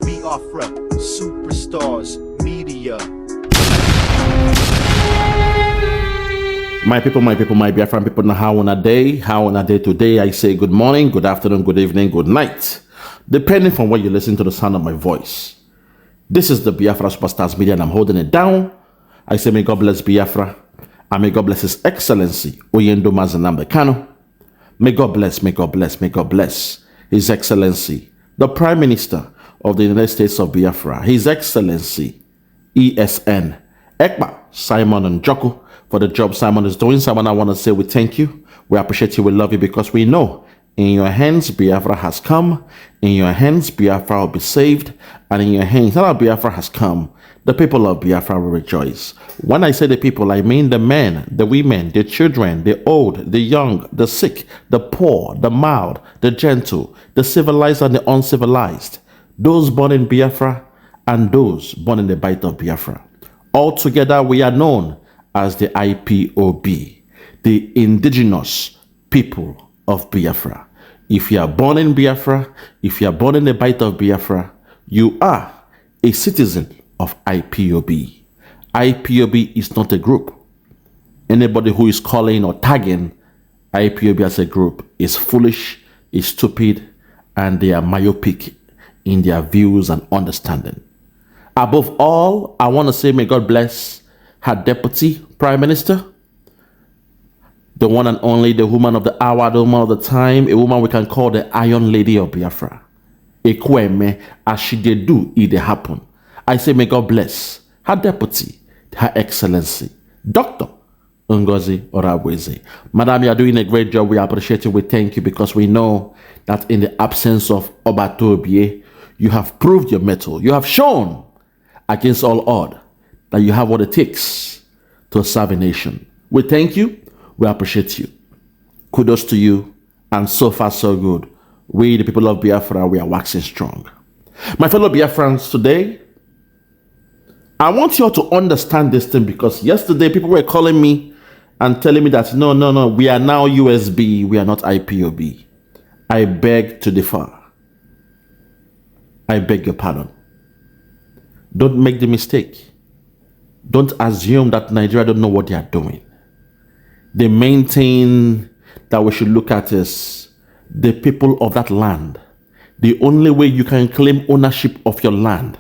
Biafra, superstars, media. My people, my Biafran people, now how on a day today, I say good morning, good afternoon, good evening, good night, depending from where you listen to the sound of my voice. This is the Biafra Superstars Media and I'm holding it down. I say may God bless Biafra and may God bless His Excellency, NNAMDI Kanu. May God bless, may God bless, may God bless His Excellency, the Prime Minister of the United States of Biafra, His Excellency, ESN, EKPA, Simon Njoku, for the job Simon is doing. Simon, I want to say we thank you, we appreciate you, we love you, because we know in your hands Biafra has come, in your hands Biafra will be saved, and in your hands, now that Biafra has come, the people of Biafra will rejoice. When I say the people, I mean the men, the women, the children, the old, the young, the sick, the poor, the mild, the gentle, the civilized and the uncivilized, those born in Biafra and those born in the bite of Biafra. Altogether, we are known as the IPOB, the indigenous people of Biafra. If you are born in Biafra, if you are born in the bite of Biafra, you are a citizen of IPOB. IPOB is not a group. Anybody who is calling or tagging IPOB as a group is foolish, is stupid, and they are myopic in their views and understanding. Above all, I want to say may God bless her deputy prime minister, the one and only, the woman of the hour, the woman of the time, a woman we can call the Iron Lady of Biafra. Ekweme, as she did do, it did happen. I say may God bless her deputy, her excellency, Dr. Ngozi Orabweze. Madam, you are doing a great job. We appreciate you. We thank you, because we know that in the absence of Obatobie, you have proved your mettle. You have shown against all odds that you have what it takes to serve a nation. We thank you. We appreciate you. Kudos to you. And so far, so good. We, the people of Biafra, we are waxing strong. My fellow Biafrans, today, I want you all to understand this thing, because yesterday people were calling me and telling me that no, we are now USB, we are not IPOB. I beg to differ. I beg your pardon. Don't make the mistake. Don't assume that Nigeria don't know what they are doing. The main thing that we should look at is the people of that land. The only way you can claim ownership of your land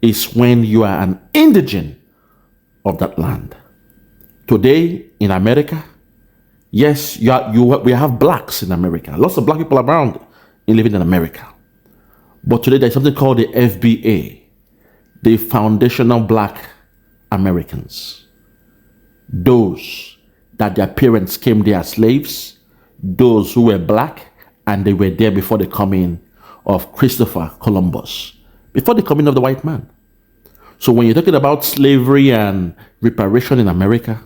is when you are an indigent of that land. Today in America, yes, we have blacks in America. Lots of black people around living in America. But today there's something called the FBA, the Foundational Black Americans. Those that their parents came there as slaves, those who were black and they were there before the coming of Christopher Columbus, before the coming of the white man. So when you're talking about slavery and reparation in America,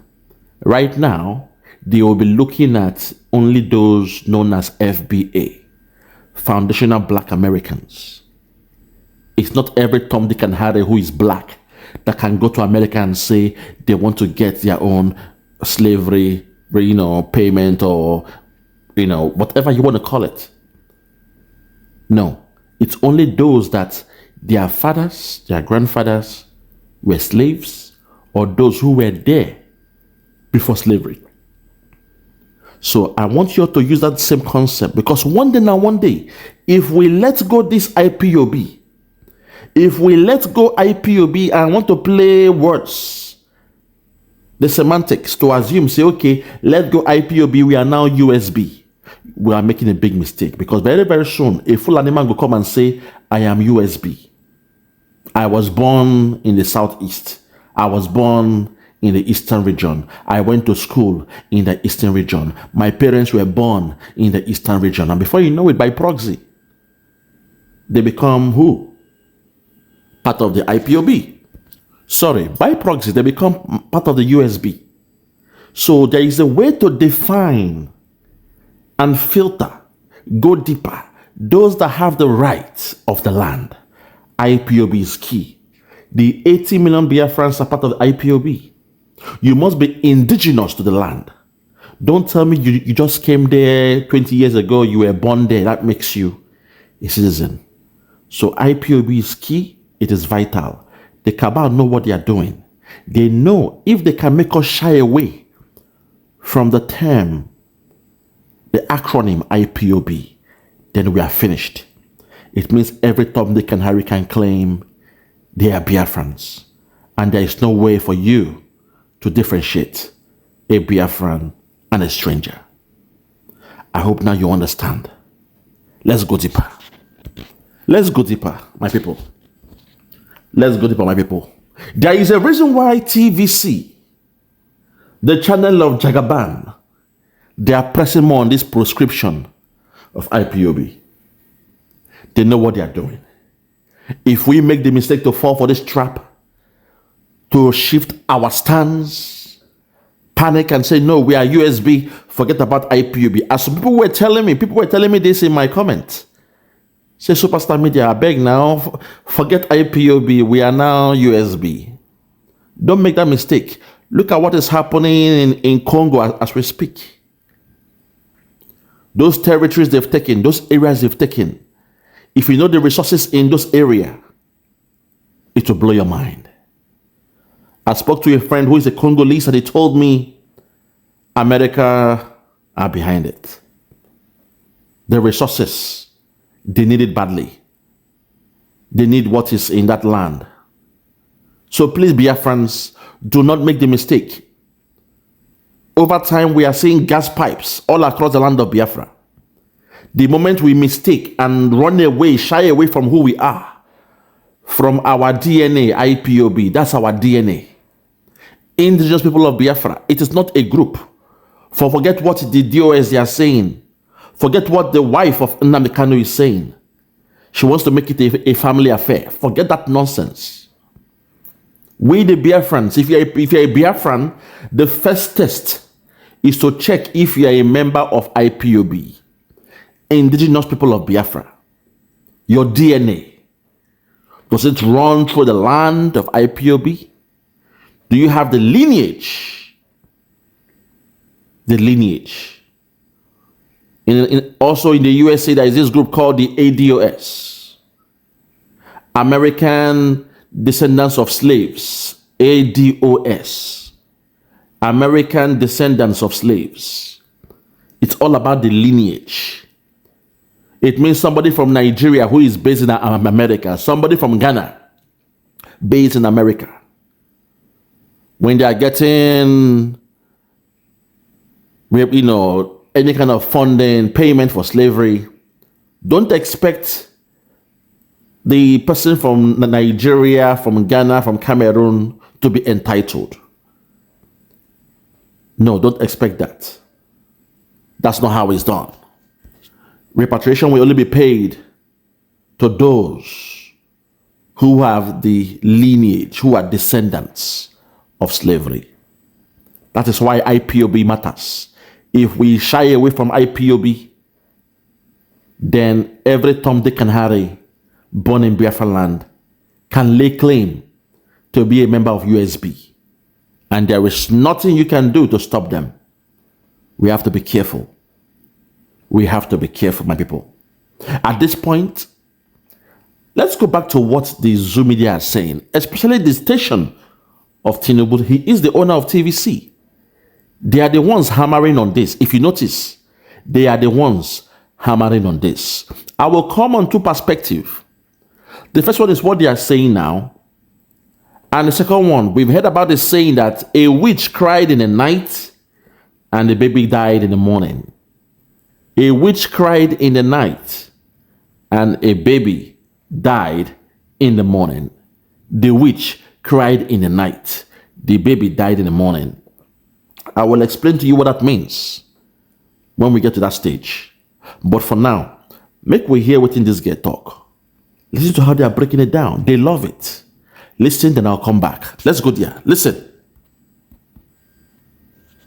right now, they will be looking at only those known as FBA, Foundational Black Americans. It's not every Tom, Dick, and Harry who is black that can go to America and say they want to get their own slavery, payment, or, whatever you want to call it. No, it's only those that their fathers, their grandfathers were slaves, or those who were there before slavery. So I want you all to use that same concept, because one day, if we let go this IPOB, if we let go IPOB and want to play words, the semantics, to assume, say, okay, let go IPOB, we are now USB, we are making a big mistake, because very, very soon, a full animal will come and say, I am USB. I was born in the southeast. I was born in the eastern region. I went to school in the eastern region. My parents were born in the eastern region. And before you know it, by proxy, they become who? Part of the IPOB. Sorry, by proxy, they become part of the USB. So there is a way to define and filter, go deeper, those that have the rights of the land. IPOB is key. The 80 million Biafrans are part of the IPOB. You must be indigenous to the land. Don't tell me you just came there 20 years ago, you were born there. That makes you a citizen. So IPOB is key. It is vital. The cabal know what they are doing. They know if they can make us shy away from the term, the acronym IPOB, then we are finished. It means every Tom, Dick, and Harry can claim they are Biafrans. And there is no way for you to differentiate a Biafran and a stranger. I hope now you understand. Let's go deeper. Let's go deeper, my people. Let's go deeper, my people. There is a reason why TVC, the channel of Jagaban, they are pressing more on this proscription of IPOB. They know what they are doing. If we make the mistake to fall for this trap, to shift our stance, panic and say, no, we are USB, forget about IPOB. As people were telling me this in my comments. Say, Superstar Media, I beg now, forget IPOB, we are now USB. Don't make that mistake. Look at what is happening in Congo as we speak. Those territories they've taken, those areas they've taken, if you know the resources in those areas, it will blow your mind. I spoke to a friend who is a Congolese and he told me America are behind it. The resources, they need it badly. They need what is in that land. So please, Biafrans, do not make the mistake. Over time, we are seeing gas pipes all across the land of Biafra. The moment we mistake and run away, shy away from who we are, from our DNA, IPOB, that's our DNA. Indigenous people of Biafra, it is not a group. Forget what the DOS they are saying. Forget what the wife of NNAMDI Kanu is saying. She wants to make it a family affair. Forget that nonsense. We the Biafrans, if you're a Biafran, the first test is to check if you are a member of IPOB, Indigenous people of Biafra. Your DNA. Does it run through the land of IPOB? Do you have the lineage? The lineage. Also in the USA, there is this group called the ADOS. American Descendants of Slaves. ADOS. American Descendants of Slaves. It's all about the lineage. It means somebody from Nigeria who is based in America. Somebody from Ghana based in America. When they are getting, any kind of funding, payment for slavery, don't expect the person from Nigeria, from Ghana, from Cameroon to be entitled. No, don't expect that. That's not how it's done. Repatriation will only be paid to those who have the lineage, who are descendants of slavery. That is why IPOB matters. If we shy away from IPOB, then every Tom, Dick, and Harry born in Biafra land can lay claim to be a member of USB. And there is nothing you can do to stop them. We have to be careful. We have to be careful, my people. At this point, let's go back to what the Zoo media are saying, especially the station of Tinubu. He is the owner of TVC. They are the ones hammering on this. If you notice, they are the ones hammering on this. I will come on two perspectives. The first one is what they are saying now. And the second one, we've heard about the saying that a witch cried in the night and the baby died in the morning. A witch cried in the night and a baby died in the morning. The witch cried in the night. The baby died in the morning. I will explain to you what that means when we get to that stage. But for now, make we hear what in this girl talk. Listen to how they are breaking it down. They love it. Listen, then I'll come back. Let's go there. Listen.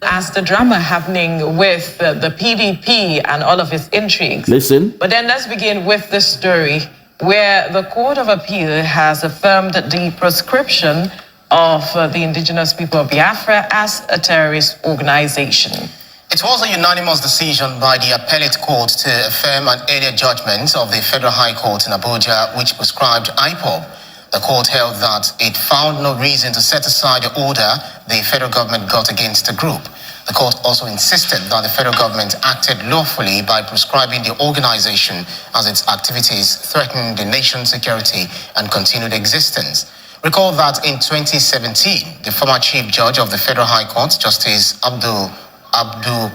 As the drama happening with the PDP and all of its intrigues. Listen. But then let's begin with this story where the Court of Appeal has affirmed the proscription of the indigenous people of Biafra as a terrorist organization. It was a unanimous decision by the appellate court to affirm an earlier judgment of the Federal High Court in Abuja, which prescribed IPOB. The court held that it found no reason to set aside the order the federal government got against the group. The court also insisted that the federal government acted lawfully by prescribing the organization as its activities threatened the nation's security and continued existence. Recall that in 2017, the former Chief Judge of the Federal High Court, Justice Abdul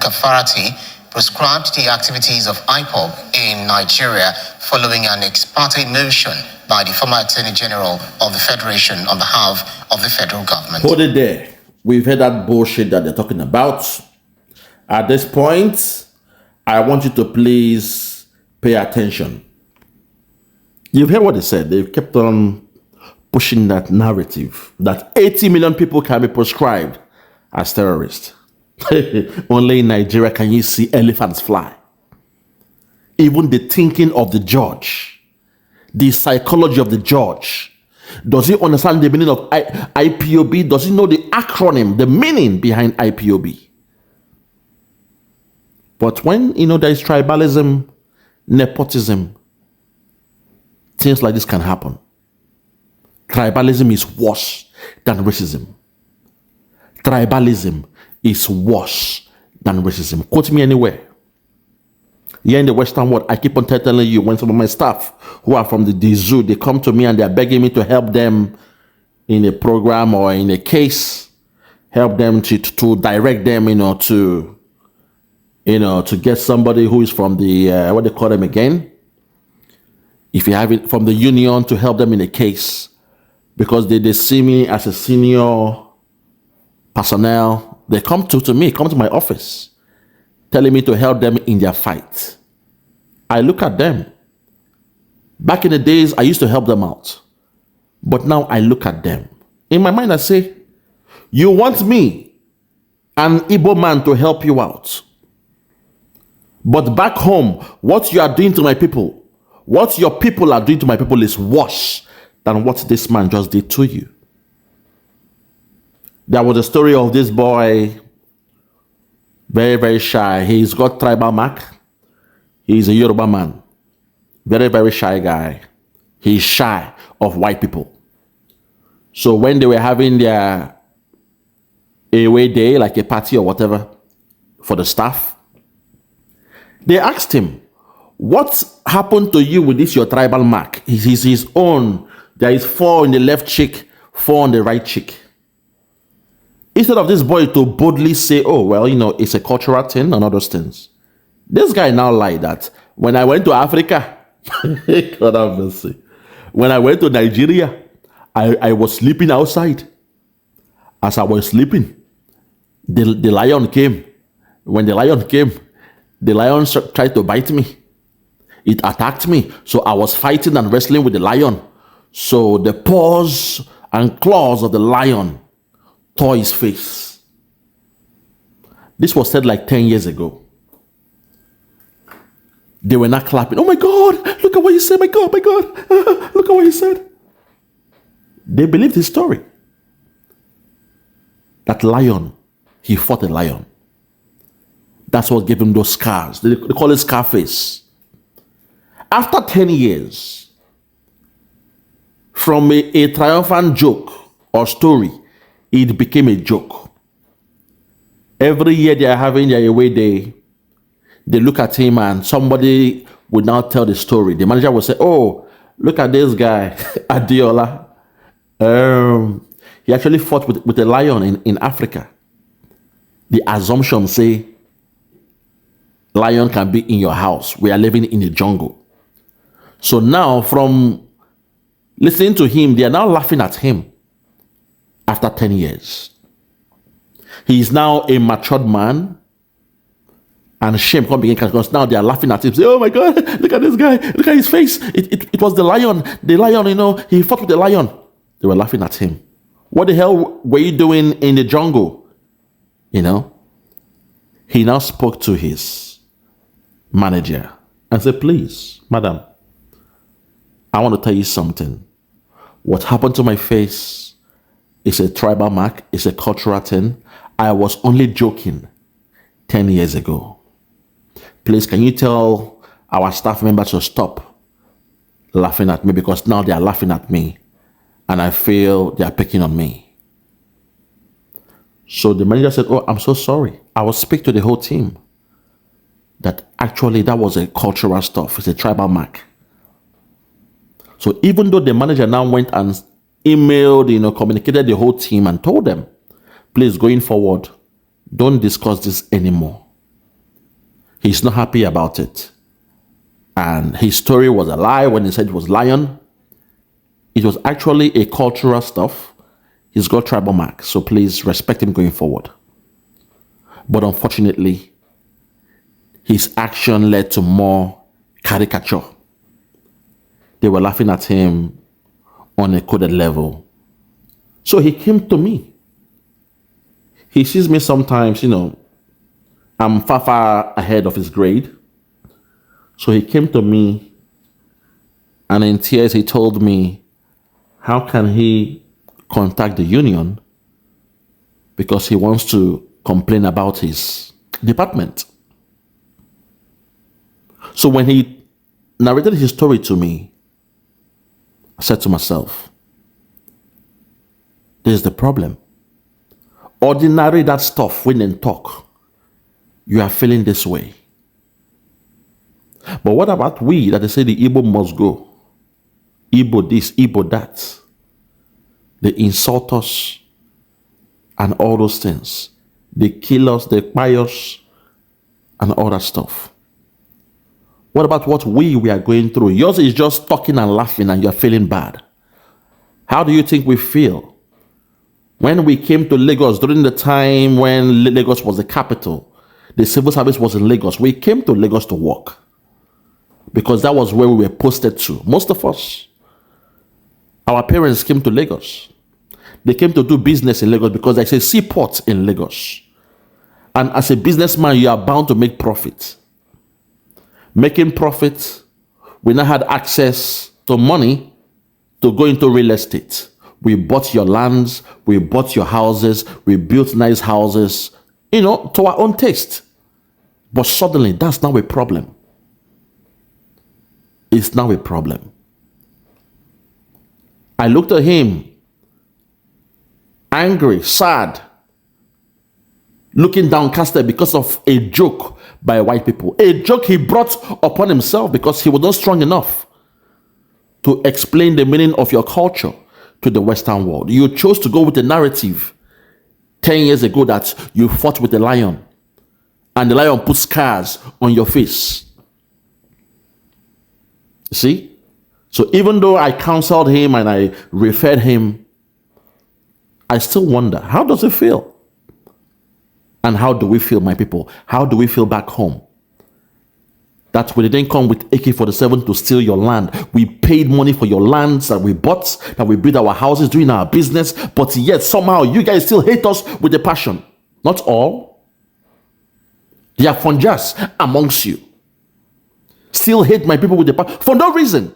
Kafarati, prescribed the activities of IPOB in Nigeria following an ex parte motion by the former Attorney General of the Federation on behalf of the federal government. Hold it there. We've heard that bullshit that they're talking about. At this point, I want you to please pay attention. You've heard what they said. They've kept on pushing that narrative that 80 million people can be proscribed as terrorists. Only in Nigeria can you see elephants fly. Even the thinking of the judge, the psychology of the judge. Does he understand the meaning of IPOB? Does he know the acronym, the meaning behind IPOB? But when, there is tribalism, nepotism, things like this can happen. Tribalism is worse than racism. Tribalism is worse than racism. Quote me anywhere. Here in the Western world, I keep on telling you, when some of my staff who are from the zoo, they come to me and they're begging me to help them in a program or in a case, help them to direct them, to get somebody who is from the, what they call them again? If you have it from the union, to help them in a case, because they see me as a senior personnel. They come to me, come to my office, telling me to help them in their fight. I look at them. Back in the days, I used to help them out. But now I look at them. In my mind, I say, you want me, an Igbo man, to help you out. But back home, what you are doing to my people, what your people are doing to my people is worse than what this man just did to you. There was a story of this boy, very, very shy. He's got tribal mark. He's a Yoruba man. Very, very shy guy. He's shy of white people. So when they were having their away day, like a party or whatever, for the staff, they asked him, what happened to you with this, your tribal mark? He's his own. There is 4 in the left cheek, 4 on the right cheek. Instead of this boy to boldly say, oh, well, it's a cultural thing and all those things. This guy now lied that when I went to Africa, God have mercy. When I went to Nigeria, I was sleeping outside. As I was sleeping, the lion came. When the lion came, the lion tried to bite me. It attacked me. So I was fighting and wrestling with the lion. So the paws and claws of the lion tore his face. This was said like 10 years ago. They were not clapping. Oh my God, look at what you said. My God, look at what you said. They believed his story. That lion, he fought a lion. That's what gave him those scars. They call it scar face. After 10 years, from a triumphant joke or story, it became a joke. Every year they are having their away day. They look at him and somebody would now tell the story. The manager will say, oh, look at this guy, Adiola. He actually fought with a lion in Africa. The assumption say, lion can be in your house. We are living in the jungle. So now from listening to him, they are now laughing at him after 10 years. He is now a matured man. And shame come begin because now they are laughing at him. Say, oh my God, look at this guy. Look at his face. It was the lion. The lion, he fought with the lion. They were laughing at him. What the hell were you doing in the jungle? He now spoke to his manager and said, please, madam, I want to tell you something. What happened to my face is a tribal mark. It's a cultural thing. I was only joking. 10 years ago. Please, can you tell our staff members to stop laughing at me, because now they are laughing at me and I feel they are picking on me. So the manager said, oh, I'm so sorry. I will speak to the whole team. That actually that was a cultural stuff. It's a tribal mark. So even though the manager now went and emailed, communicated the whole team and told them, please, going forward, don't discuss this anymore. He's not happy about it. And his story was a lie when he said it was lion. It was actually a cultural stuff. He's got tribal marks, so please respect him going forward. But unfortunately, his action led to more caricature. They were laughing at him on a coded level. So he came to me. He sees me sometimes, I'm far ahead of his grade. So he came to me and in tears he told me, how can he contact the union because he wants to complain about his department. So when he narrated his story to me, I said to myself, this is the problem. Ordinary that stuff when they talk, you are feeling this way. But what about we that they say the Igbo must go? Igbo this, Igbo that. They insult us and all those things. They kill us, they buy us and all that stuff. What about what we are going through? Yours is just talking and laughing and you're feeling bad. How do you think we feel? When we came to Lagos during the time when Lagos was the capital, the civil service was in Lagos. We came to Lagos to work because that was where we were posted to. Most of us, our parents came to Lagos. They came to do business in Lagos because there's a seaport in Lagos. And as a businessman, you are bound to make profit. Making profit, we now had access to money to go into real estate. We bought your lands, we bought your houses, we built nice houses, to our own taste. But suddenly, that's now a problem. It's now a problem. I looked at him, angry, sad, looking downcasted because of a joke by white people. A joke he brought upon himself because he was not strong enough to explain the meaning of your culture to the Western world. You chose to go with the narrative 10 years ago that you fought with the lion and the lion put scars on your face. See? So even though I counseled him and I referred him, I still wonder, how does it feel? And how do we feel, my people? How do we feel back home? That we didn't come with AK-47 to steal your land. We paid money for your lands that we bought, that we built our houses, doing our business, but yet somehow you guys still hate us with a passion. Not all. There are funjas amongst you. Still hate my people with a passion for no reason.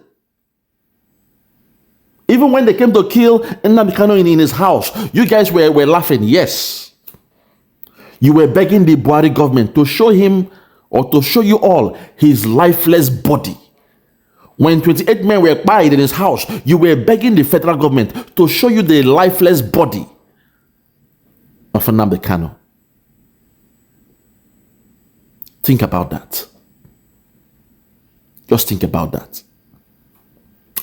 Even when they came to kill NNAMDI Kanu in his house, you guys were laughing. Yes. You were begging the Buhari government to show him or to show you all his lifeless body. When 28 men were buried in his house, you were begging the federal government to show you the lifeless body of NNAMDI Kanu. Think about that. Just think about that.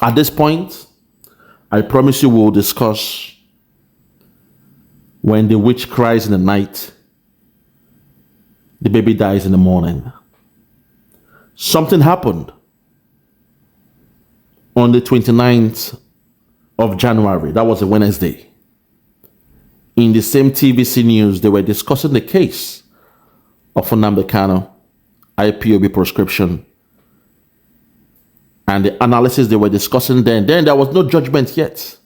At this point, I promise you we'll discuss when the witch cries in the night, the baby dies in the morning. Something happened on the 29th of January. That was a Wednesday. In the same TVC news, they were discussing the case of NNAMDI Kanu, IPOB proscription, and the analysis they were discussing then there was no judgment yet.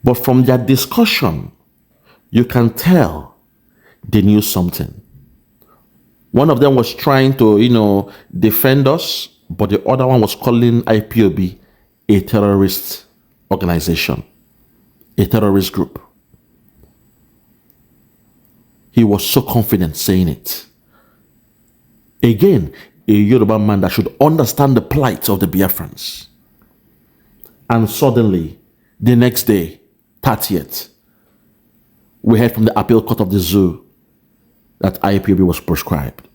But from their discussion, you can tell they knew something. One of them was trying to, defend us, but the other one was calling IPOB a terrorist organization, a terrorist group. He was so confident saying it. Again, a Yoruba man that should understand the plight of the Biafrans. And suddenly, the next day, 30th, we heard from the appeal court of the zoo that IPOB was proscribed.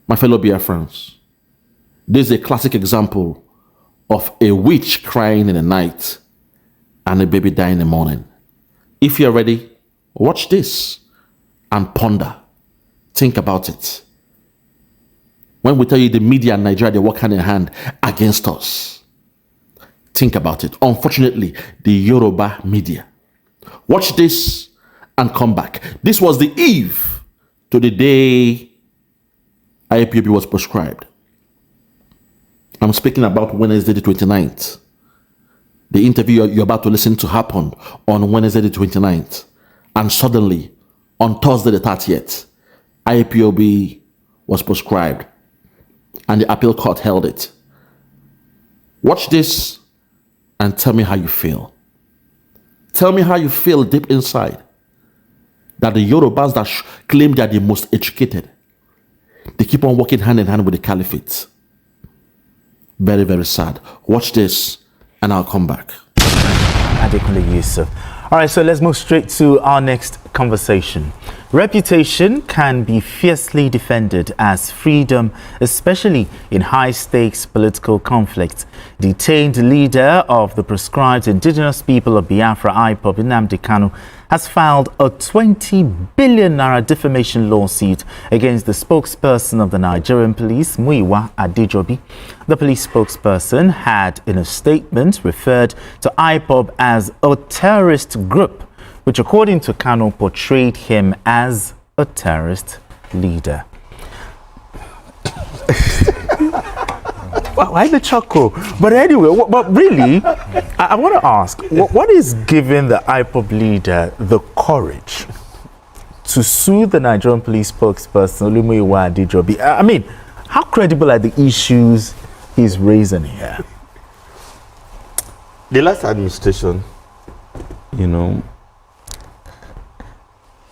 My fellow Biafrans, this is a classic example of a witch crying in the night and a baby dying in the morning. If you're ready, watch this and ponder. Think about it. When we tell you the media in Nigeria, they work hand in hand against us. Think about it. Unfortunately, the Yoruba media. Watch this and come back. This was the eve to the day IPOB was proscribed. I'm speaking about Wednesday the 29th. The interview you're about to listen to happened on Wednesday the 29th. And suddenly, on Thursday the 30th, IPOB was proscribed. And the appeal court held it. Watch this and tell me how you feel. Tell me how you feel deep inside that the Yorubas that claim they are the most educated, they keep on working hand in hand with the caliphate. Very, very sad. Watch this and I'll come back. Adekunle Yusuf. All right, so let's move straight to our next conversation. Reputation can be fiercely defended as freedom, especially in high-stakes political conflicts. Detained leader of the proscribed indigenous people of Biafra, IPOB, NNAMDI Kanu, has filed a 20 billion naira defamation lawsuit against the spokesperson of the Nigerian police, Muyiwa Adejobi. The police spokesperson had, in a statement, referred to IPOB as a terrorist group, which, according to Kanu, portrayed him as a terrorist leader. Why the chuckle? But anyway, but really, I want to ask, what is giving the IPOB leader the courage to sue the Nigerian police spokesperson, Muyiwa Adejobi? I mean, how credible are the issues he's raising here? The last administration,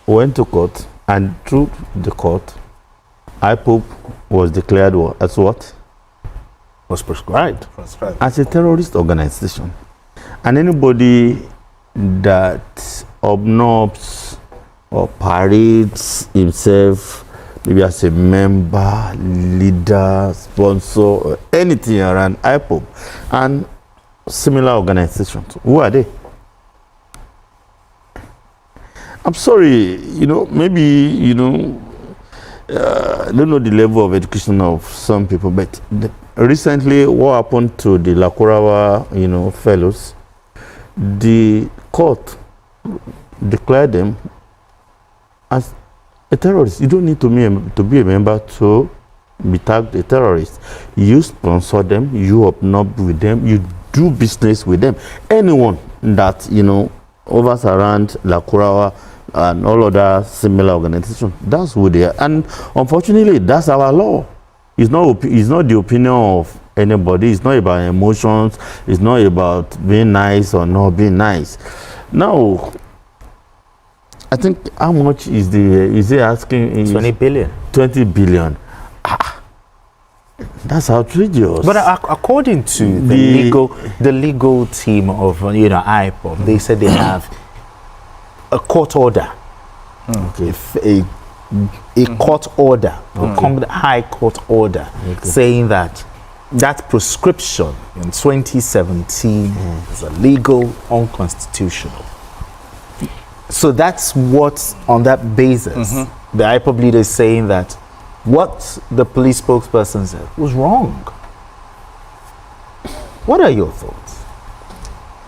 went to court, and through the court, IPOB was declared as what? Was prescribed. As a terrorist organization. And anybody that obnobs or parades himself, maybe as a member, leader, sponsor, or anything around IPOB and similar organizations, who are they? I'm sorry, maybe, I don't know the level of education of some people, but recently what happened to the Lakurawa, fellows, the court declared them as a terrorist. You don't need to be a member to be tagged a terrorist. You sponsor them, you obnob with them, you do business with them. Anyone that, hovers around Lakurawa and all other similar organizations, that's who they are. And unfortunately, that's our law. It's not the opinion of anybody. It's not about emotions. It's not about being nice or not being nice. Now, I think how much is he asking? 20 billion. 20 billion. That's outrageous. But according to the legal team of IPOB, they said they have a court order, a court order, a high court order, saying that proscription in 2017 is illegal, unconstitutional. So that's what, on that basis, the IPOB leader is saying that what the police spokesperson said was wrong. What are your thoughts?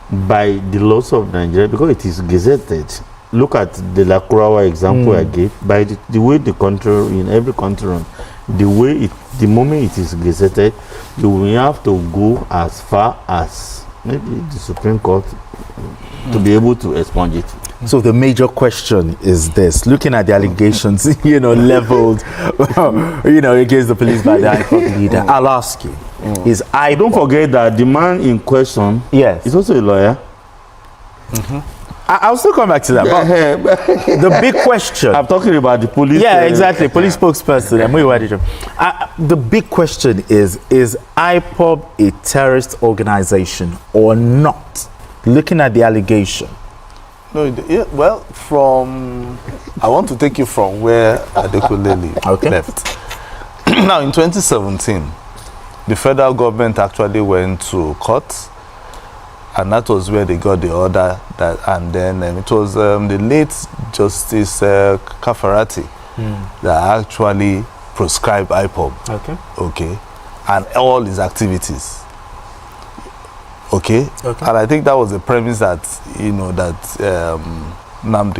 By the laws of Nigeria, because it is gazetted. Look at the Lakurawa example I gave. By the way the country, in every country, the moment it is gazetted, you will have to go as far as maybe the Supreme Court to be able to expunge it. So the major question is this: looking at the allegations, leveled, against the police by the IPOB leader, I'll ask you: is Don't forget that the man in question, is also a lawyer. I'll still come back to that. But the big question. I'm talking about the police. Yeah, exactly. Police spokesperson. The big question is IPOB a terrorist organization or not? Looking at the allegation. No, well, I want to take you from where DlED left. Now, in 2017, the federal government actually went to court, and that was where they got the order. And then it was the late Justice Kafarati that actually proscribed IPOB. Okay, and all his activities. Okay. And I think that was the premise that NNAMDI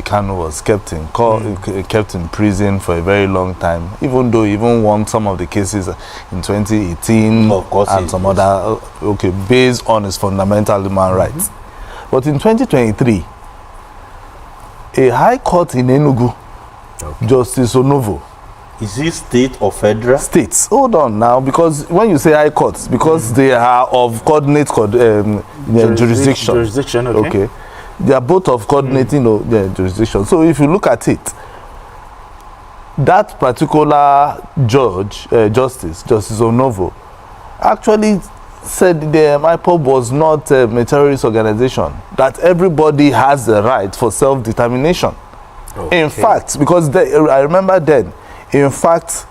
KANU was kept in prison for a very long time, even though he even won some of the cases in 2018 and some other based on his fundamental human rights. But in 2023, a high court in Enugu, Justice Onovo. Is it state or federal? States. Hold on now, because when you say high courts, because they are of coordinate jurisdiction. Jurisdiction, okay. They are both of coordinating jurisdiction. So if you look at it, that particular Justice Onovo, actually said the IPOB was not a terrorist organization, that everybody has the right for self-determination. In fact, because I remember then, in fact,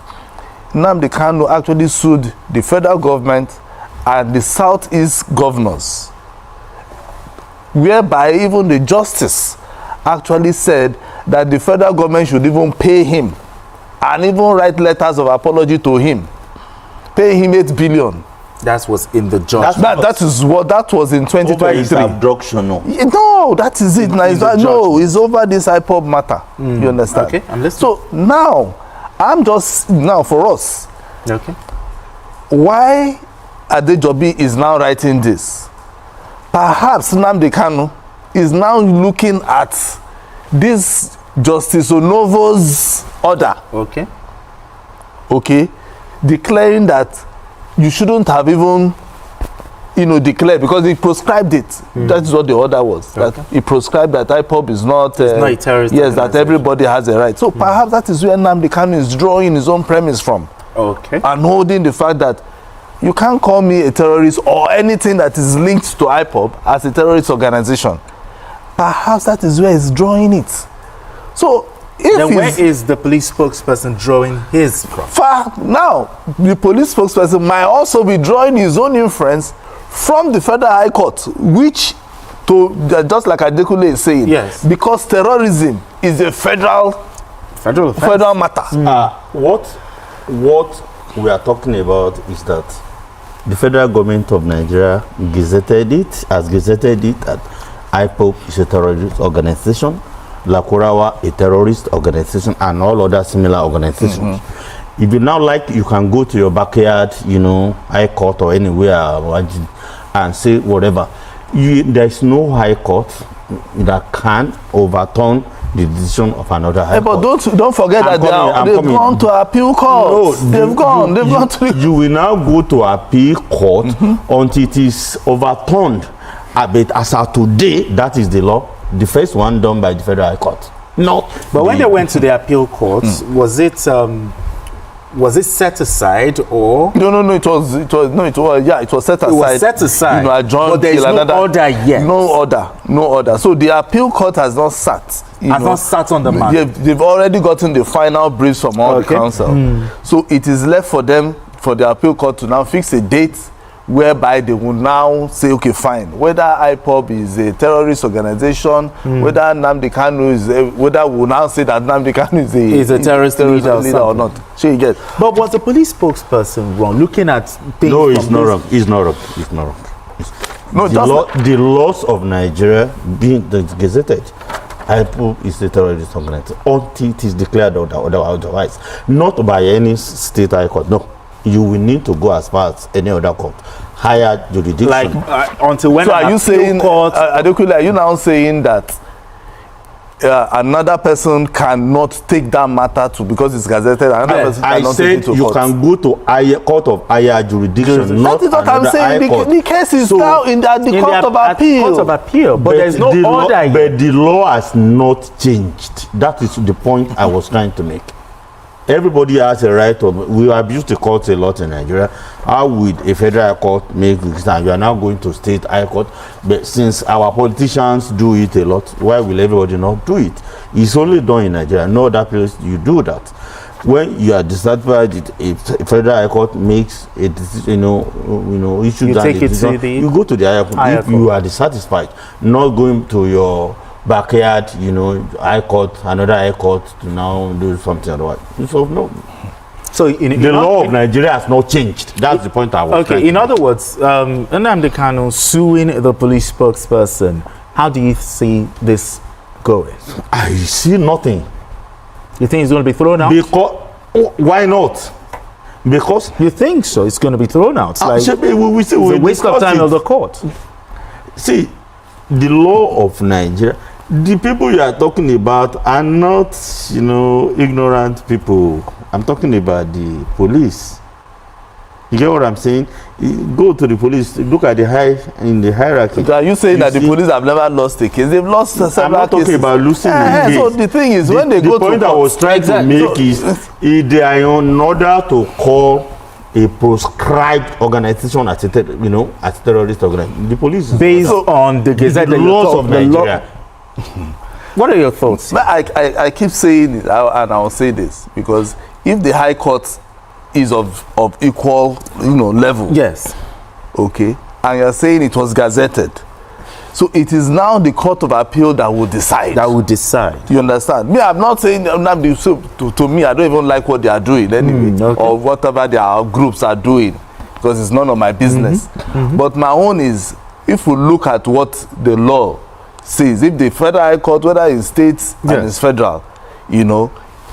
NNAMDI KANU actually sued the federal government and the Southeast governors, whereby even the justice actually said that the federal government should even pay him and even write letters of apology to him, pay him 8 billion. That was in the judgment. That was in 2023. Over his abduction, no? No, that is it. It's over this IPOB matter. You understand? Okay, I'm listening. So now, for us, why Adejobi is now writing this? Perhaps NNAMDI KANU is now looking at this Justice Onovo's order. Declaring that you shouldn't have even, declared, because he proscribed it. That is what the order was. That he proscribed that IPOB is not a terrorist. Yes, that everybody has a right. So perhaps that is where NNAMDI KANU is drawing his own premise from. And holding the fact that you can't call me a terrorist or anything that is linked to IPOB as a terrorist organization. Perhaps that is where he's drawing it. So then where is the police spokesperson drawing his from? Now, the police spokesperson might also be drawing his own inference from the Federal High Court, which, just like Adekunle is saying, because terrorism is a federal matter. What we are talking about is that the federal government of Nigeria gazetted it that IPOB is a terrorist organization, Lakurawa a terrorist organization, and all other similar organizations. If you now like, you can go to your backyard, high court or anywhere and say whatever. There is no high court that can overturn the decision of another high court. But don't forget that they've gone to appeal court. No, they've gone to. You will now go to appeal court until it is overturned. But as of today, that is the law. The first one done by the Federal High Court. But when they went to the appeal court, was it set aside or? No. It was set aside. It was set aside. But there is no order yet. No order. So the appeal court has not sat. Has not sat on the matter. They've already gotten the final briefs from all the council. So it is left for them, for the appeal court to now fix a date whereby they will now say, okay, fine, whether IPOB is a terrorist organization, whether NNAMDI KANU is, whether we will now say that NNAMDI KANU is a terrorist leader or not. So you get. But was the police spokesperson wrong? Looking at things. No, it's not wrong. It's not wrong. No, the laws of Nigeria being gazetted, IPOB is a terrorist organization until it is declared otherwise, not by any state high court. No. You will need to go as far as any other court, higher jurisdiction. Until when? So are you saying, Adekunle, are you now saying that another person cannot take that matter to, because it's gazetted, another person cannot take it to court. I said you can go to court of higher jurisdiction, not that is what I'm saying. The case is now in the court of appeal. Court of appeal, but there's no order. But the law has not changed. That is the point I was trying to make. Everybody has a right of. We abuse the courts a lot in Nigeria. How would a federal court make this? You are now going to state high court, but since our politicians do it a lot, why will everybody not do it? It's only done in Nigeria. No other place you do that. When you are dissatisfied, if federal high court makes a decision, issue that decision, you go to the higher court. If you are dissatisfied, not going to your backyard, high court, another high court to now do something otherwise. So no. So the law of Nigeria has not changed. That's the point I was trying to in other words, NNAMDI Kanu suing the police spokesperson. How do you see this going? I see nothing. You think it's going to be thrown out? Because why not? Because you think so? It's going to be thrown out. It's a waste of time of the court. See, the law of Nigeria. The people you are talking about are not, ignorant people. I'm talking about the police. You get what I'm saying? You go to the police, look at the hierarchy. Are you saying that the police have never lost a case? They've lost several cases. I'm not talking about losing the case. So the thing is, when they go to the point I was trying to make is, if they are in order to call a proscribed organization as a terrorist organization, the police is based on the laws of Nigeria. What are your thoughts? But I keep saying it, and I'll say this, because if the High Court is of equal level, yes, okay, and you're saying it was gazetted, so it is now the Court of Appeal that will decide. You understand? Me, I'm not saying to me, I don't even like what they are doing anyway, or whatever their groups are doing, because it's none of my business. But my own is, if we look at what the law says, if the federal high court, whether it's states and it's federal,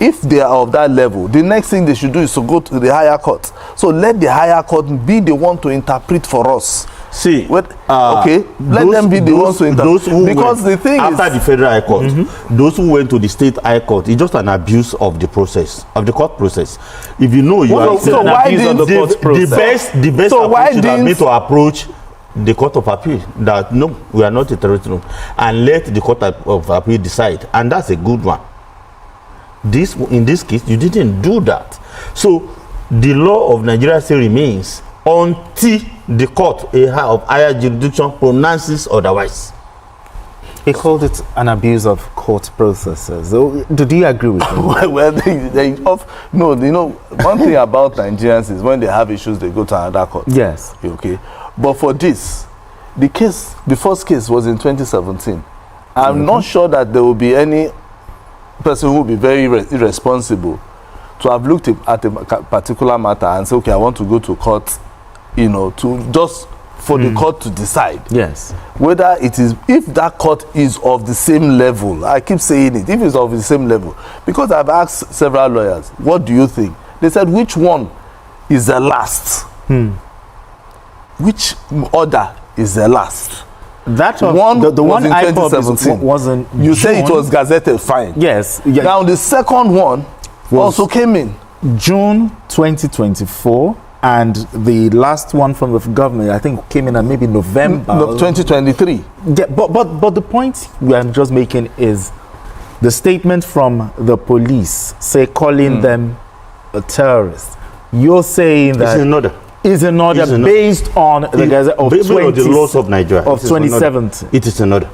if they are of that level, the next thing they should do is to go to the higher court. So let the higher court be the one to interpret for us. See, let them be the ones to interpret. Because the thing after the federal high court, those who went to the state high court, it's just an abuse of the process, of the court process. If you know you are so why didn't the best so approach should have been to approach the Court of Appeal that no, we are not a terrorist group, and let the Court of Appeal decide, and that's a good one. In this case, you didn't do that. So the law of Nigeria still remains until the court of higher jurisdiction pronounces otherwise. He called it an abuse of court processes. Do you agree with him? Well, no, one thing about Nigerians is when they have issues, they go to another court. Yes. Okay. But for this, the first case was in 2017. I'm not sure that there will be any person who will be very irresponsible to have looked at a particular matter and say, okay, I want to go to court, to just for the court to decide. Yes. Whether it is, if that court is of the same level, I keep saying it, if it's of the same level, because I've asked several lawyers, what do you think? They said, which one is the last? Which order is the last? That one, the one in IPOB 2017. Wasn't. You say it was gazetted, fine. Yes. Now the second one also came in June 2024, and the last one from the government, I think, came in at maybe November 2023. Yeah, but the point we are just making is the statement from the police, calling them a terrorist. You're saying that is another based on the Gazette of the laws of Nigeria of 2017. It is another.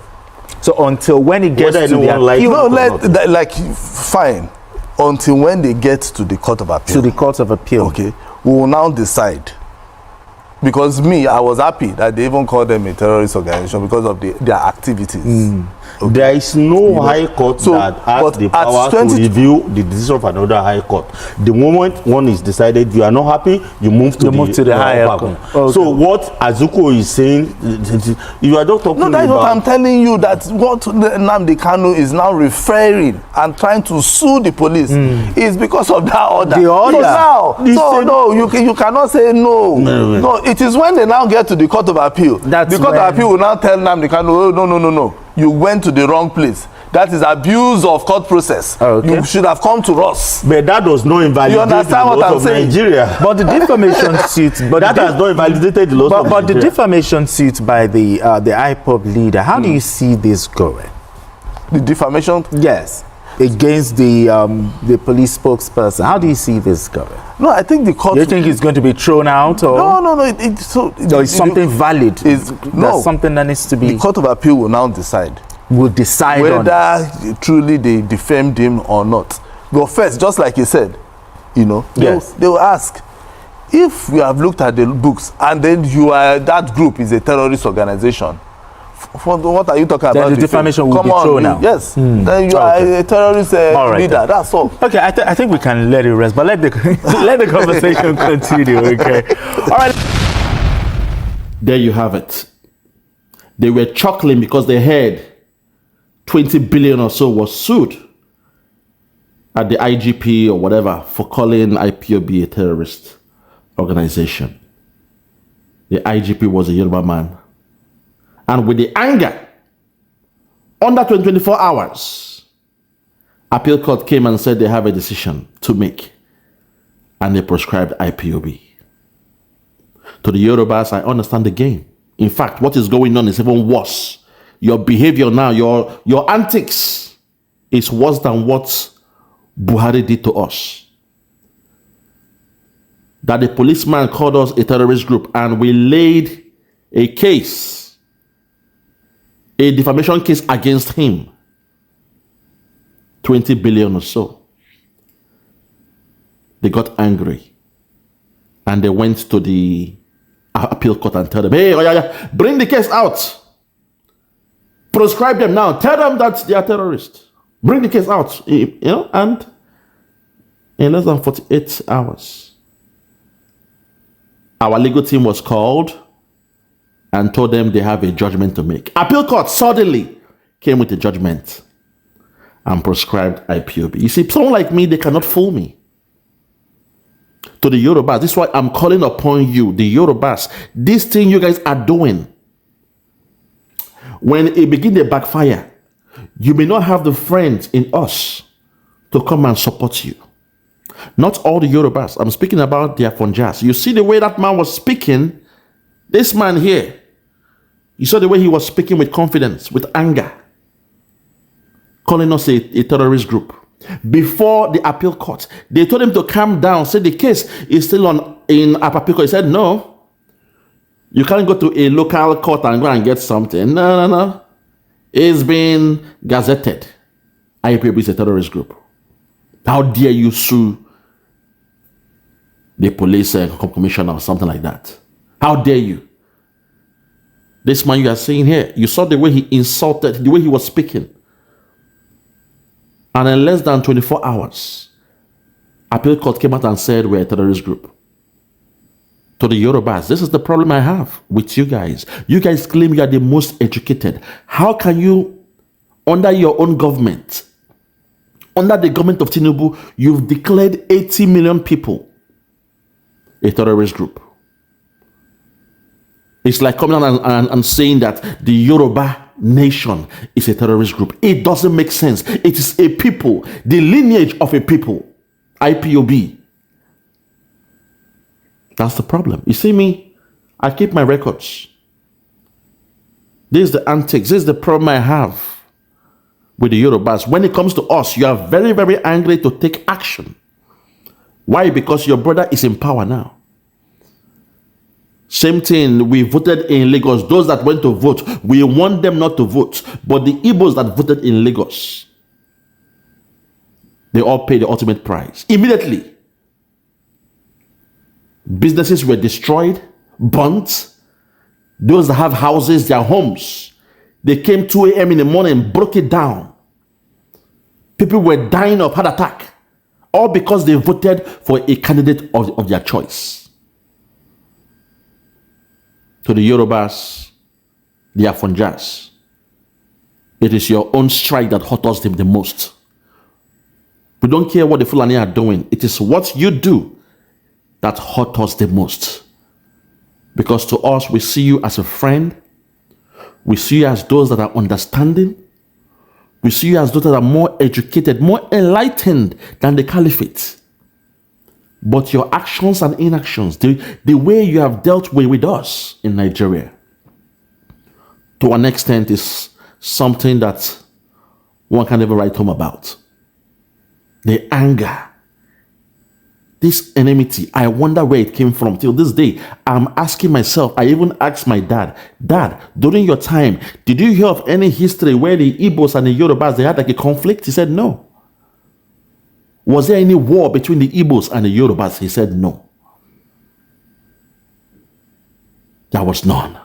So until when it gets to the appeal, fine. Until when they get to the Court of Appeal. To the Court of Appeal. Okay. We will now decide. Because I was happy that they even called them a terrorist organization because of their activities. Okay. There is no high court that has the power to review the decision of another high court. The moment one is decided, you are not happy, you move to the higher court. Okay. So what Azuko is saying, you are just talking about... No, that's what I'm telling you, that what NNAMDI Kanu is now referring and trying to sue the police is because of that order. The order. So you cannot say no. No, it is when they now get to the Court of Appeal. The Court of Appeal will now tell NNAMDI Kanu, oh, no. You went to the wrong place. that is abuse of court process. Okay. You should have come to us. But that does not invalidate You understand the what laws I'm of saying? Nigeria. But the defamation suit, but That has not invalidated the laws of but the Nigeria. defamation suit by the IPOB leader, how do you see this going? The defamation. Yes, against the police spokesperson. How do you see this going? No, I think the court. Do you think it's going to be thrown out, or No. it's something valid? That's something that needs to be. The Court of Appeal will now decide. Will decide on whether truly they defamed him or not. But first, just like you said, Yes. they will ask, if we have looked at the books and then that group is a terrorist organization, what are you talking about? The defamation will be thrown out. Yes. Then you are a terrorist leader. Then. That's all. Okay, I think we can let it rest, but let the let the conversation continue. Okay. All right. There you have it. They were chuckling because they heard 20 billion or so was sued at the IGP or whatever for calling IPOB a terrorist organization. The IGP was a Yoruba man. And with the anger, under 24 hours, appeal court came and said they have a decision to make. And they prescribed IPOB. To the Yorubas, I understand the game. In fact, what is going on is even worse. Your behavior now, your antics is worse than what Buhari did to us. That the policeman called us a terrorist group and we laid a case, a defamation case against him. 20 billion or so. They got angry and they went to the appeal court and tell them, hey, bring the case out. Proscribe them now. Tell them that they are terrorists. Bring the case out. And in less than 48 hours, our legal team was called and told them they have a judgment to make. Appeal court suddenly came with a judgment and prescribed IPOB. You see, someone like me, they cannot fool me. To the Yorubas, this is why I'm calling upon you, the Yorubas. This thing you guys are doing, when it begins to backfire, you may not have the friends in us to come and support you. Not all the Yorubas. I'm speaking about the FINNISH. You see the way that man was speaking? This man here, you saw the way he was speaking with confidence, with anger, calling us a terrorist group. Before the appeal court, they told him to calm down, said the case is still in appeal court. He said, no, you can't go to a local court and go and get something. No. It's been gazetted. IPOB is a terrorist group. How dare you sue the police commissioner or something like that? How dare you? This man you are seeing here, you saw the way he insulted, the way he was speaking. And in less than 24 hours, appeal court came out and said we're a terrorist group. To the Yorubas, this is the problem I have with you guys. You guys claim you are the most educated. How can you, under your own government, under the government of Tinubu, you've declared 80 million people a terrorist group? It's like coming out and saying that the Yoruba nation is a terrorist group. It doesn't make sense. It is a people, the lineage of a people, IPOB. That's the problem. You see me, I keep my records. This is the antics. This is the problem I have with the Yorubas. When it comes to us, you are very, very angry to take action. Why? Because your brother is in power now. Same thing, we voted in Lagos. Those that went to vote, we want them not to vote. But the Igbos that voted in Lagos, they all paid the ultimate price. Immediately, businesses were destroyed, burnt. Those that have houses, their homes, they came 2 a.m. in the morning, broke it down. People were dying of heart attack, all because they voted for a candidate of their choice. To the Yorubas, the FINNISH, it is your own strike that hurt us the most. We don't care what the Fulani are doing. It is what you do that hurt us the most. Because to us, we see you as a friend. We see you as those that are understanding. We see you as those that are more educated, more enlightened than the caliphate. But your actions and inactions, the way you have dealt with us in Nigeria, to an extent is something that one can never write home about. The anger, this enmity, I wonder where it came from. Till this day, I'm asking myself, I even asked my dad, Dad, during your time, did you hear of any history where the Igbos and the Yorubas, they had like a conflict? He said no. Was there any war between the Igbos and the Yorubas? He said no. There was none.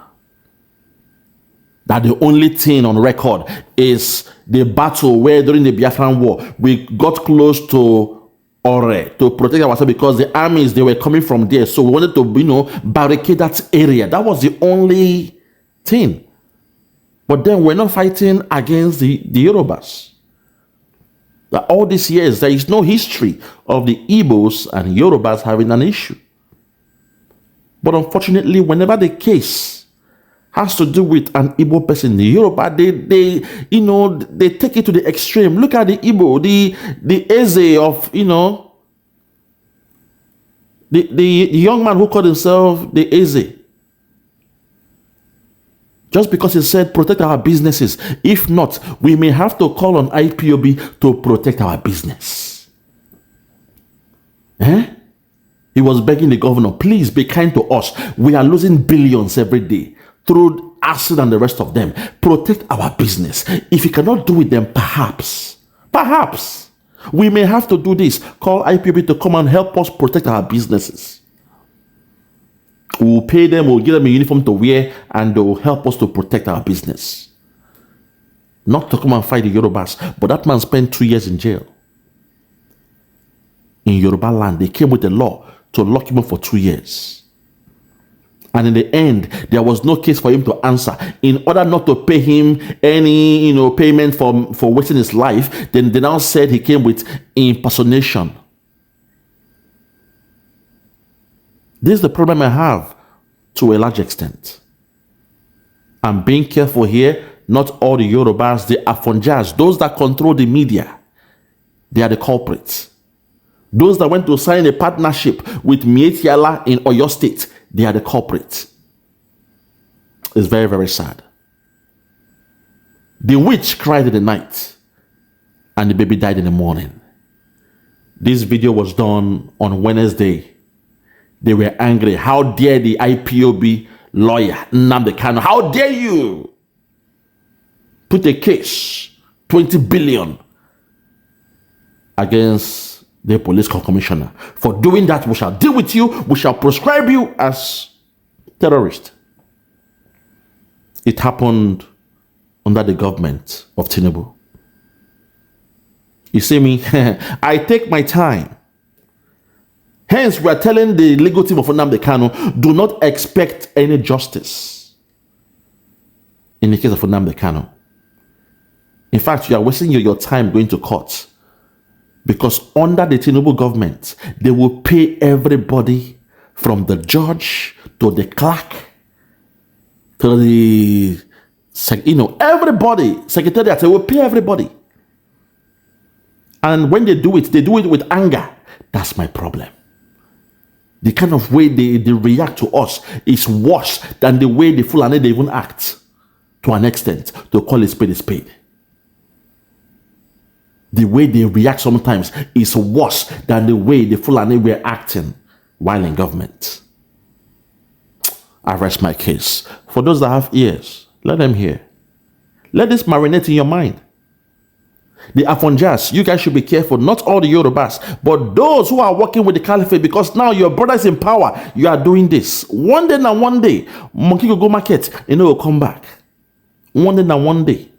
That the only thing on record is the battle where during the Biafran war, we got close to Ore to protect ourselves because the armies, they were coming from there. So we wanted to, barricade that area. That was the only thing. But then we're not fighting against the Yorubas. That all these years, there is no history of the Igbos and Yorubas having an issue. But unfortunately, whenever the case has to do with an Igbo person, the Yoruba, they take it to the extreme. Look at the Igbo, the Eze of, the young man who called himself the Eze. Just because he said, protect our businesses. If not, we may have to call on IPOB to protect our business. He was begging the governor, please be kind to us. We are losing billions every day through acid and the rest of them. Protect our business. If you cannot do it, then perhaps, we may have to do this. Call IPOB to come and help us protect our businesses. We'll pay them, we'll give them a uniform to wear, and they will help us to protect our business. Not to come and fight the Yorubas, but that man spent 2 years in jail. In Yoruba land, they came with a law to lock him up for 2 years. And in the end, there was no case for him to answer. In order not to pay him any, payment for wasting his life, then they now said he came with impersonation. This is the problem I have to a large extent. I'm being careful here. Not all the Yorubas, the Afonjas, those that control the media, they are the culprits. Those that went to sign a partnership with Mietiala in Oyo State, they are the culprits. It's very, very sad. The witch cried in the night and the baby died in the morning. This video was done on Wednesday. They were angry. How dare the IPOB lawyer, NNAMDI KANU, how dare you put a case, 20 billion, against the police commissioner. For doing that, we shall deal with you. We shall proscribe you as terrorist. It happened under the government of Tinubu. You see me? I take my time. Hence, we are telling the legal team of NNAMDI KANU, do not expect any justice in the case of NNAMDI KANU. In fact, you are wasting your time going to court, because under the Tinubu government, they will pay everybody from the judge to the clerk to the, everybody, secretariat, they will pay everybody. And when they do it with anger. That's my problem. The kind of way they react to us is worse than the way the Fulani they even act, to an extent, to call a spade a spade. The way they react sometimes is worse than the way the Fulani were acting while in government. I rest my case. For those that have ears, let them hear. Let this marinate in your mind. The Afonjas, you guys should be careful. Not all the Yorubas, but those who are working with the caliphate, because now your brother is in power. You are doing this. One day, monkey will go market, will come back. One day.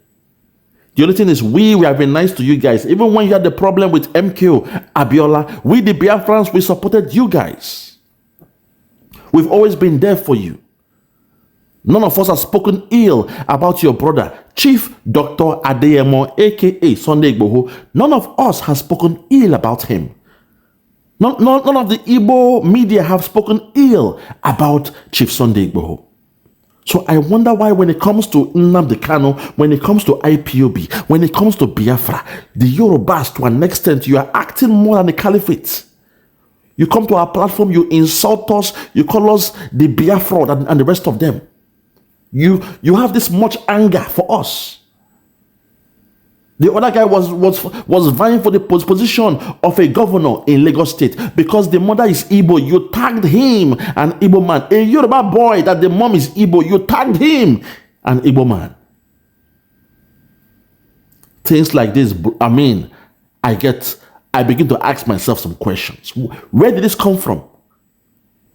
The only thing is, we have been nice to you guys. Even when you had the problem with MKO, Abiola, we the Biafrans, we supported you guys. We've always been there for you. None of us has spoken ill about your brother, Chief Dr. Adeyemo, aka Sunday Igboho. None of us has spoken ill about him. None of the Igbo media have spoken ill about Chief Sunday Igboho. So I wonder why when it comes to NNAMDI KANU, when it comes to IPOB, when it comes to Biafra, the Yorubas, to an extent, you are acting more than the caliphate. You come to our platform, you insult us, you call us the Biafra and the rest of them. You have this much anger for us. The other guy was vying for the position of a governor in Lagos State because the mother is Igbo. You tagged him, an Igbo man. A Yoruba boy that the mom is Igbo. You tagged him, an Igbo man. Things like this, I mean, I begin to ask myself some questions. Where did this come from?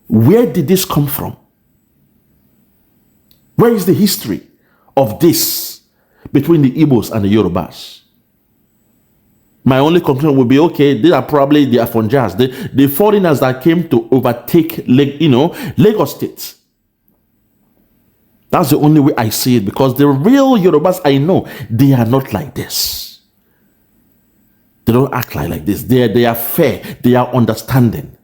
Where did this come from? Where is the history of this between the Igbos and the Yorubas? My only conclusion would be, okay, these are probably the Afonjas, the foreigners that came to overtake, Lagos State. That's the only way I see it, because the real Yorubas I know, they are not like this. They don't act like this. They are fair. They are understanding.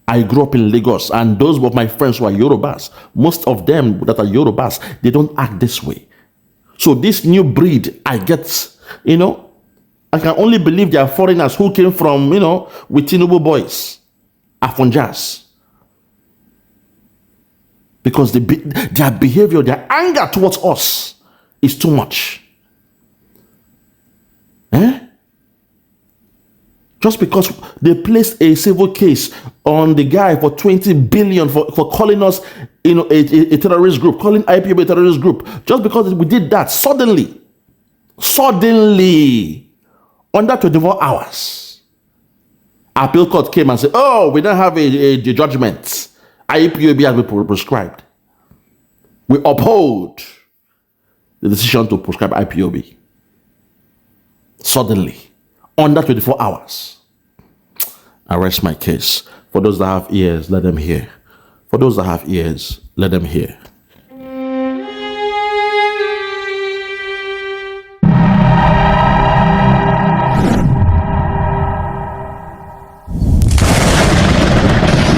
I grew up in Lagos, and those of my friends who are Yorubas, most of them that are Yorubas, they don't act this way. So this new breed, I get, I can only believe they are foreigners who came from, with Tinubu boys, Afonjas. Because their behavior, their anger towards us is too much. Just because they placed a civil case on the guy for 20 billion for calling us, a terrorist group, calling IPOB a terrorist group. Just because we did that, suddenly, under 24 hours, appeal court came and said, oh, we don't have a judgment. IPOB has been prescribed. We uphold the decision to prescribe IPOB. Suddenly, under 24 hours. I rest my case. For those that have ears, let them hear. For those that have ears, let them hear.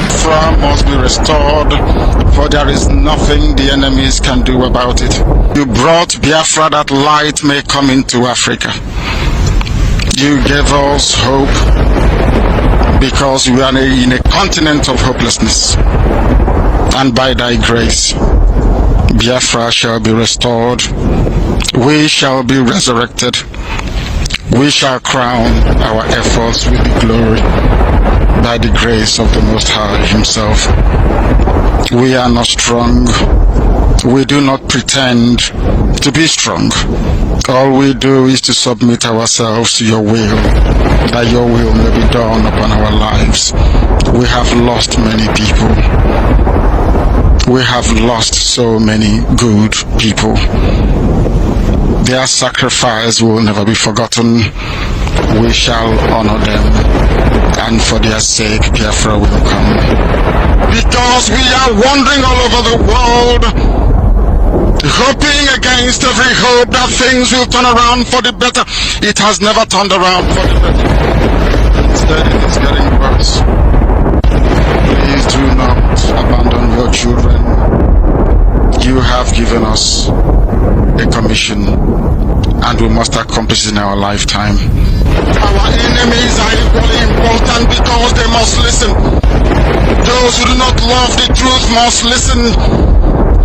Biafra must be restored, for there is nothing the enemies can do about it. You brought Biafra that light may come into Africa. You gave us hope because we are in a continent of hopelessness. And by thy grace, Biafra shall be restored. We shall be resurrected. We shall crown our efforts with the glory by the grace of the Most High Himself. We are not strong. We do not pretend to be strong. All we do is to submit ourselves to your will, that your will may be done upon our lives. We have lost many people. We have lost so many good people. Their sacrifice will never be forgotten. We shall honor them, and for their sake, Biafra will come. Because we are wandering all over the world, hoping against every hope that things will turn around for the better. It has never turned around for the better. Instead, it is getting worse. Please do not abandon your children. You have given us a commission, and we must accomplish it in our lifetime. Our enemies are equally important because they must listen. Those who do not love the truth must listen.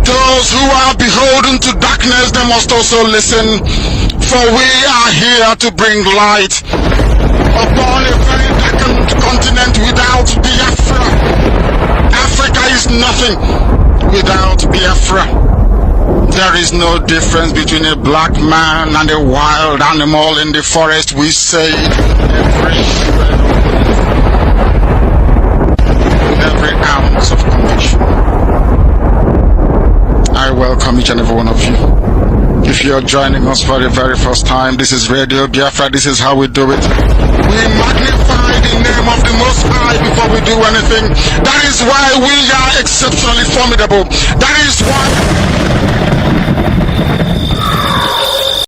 Those who are beholden to darkness, they must also listen. For we are here to bring light upon a very darkened continent without Biafra. Africa is nothing without Biafra. There is no difference between a black man and a wild animal in the forest. We say with every ounce of conviction. I welcome each and every one of you. If you're joining us for the very first time, this is Radio Biafra. This is how we do it. We magnify the name of the Most High before we do anything. That is why we are exceptionally formidable. That is why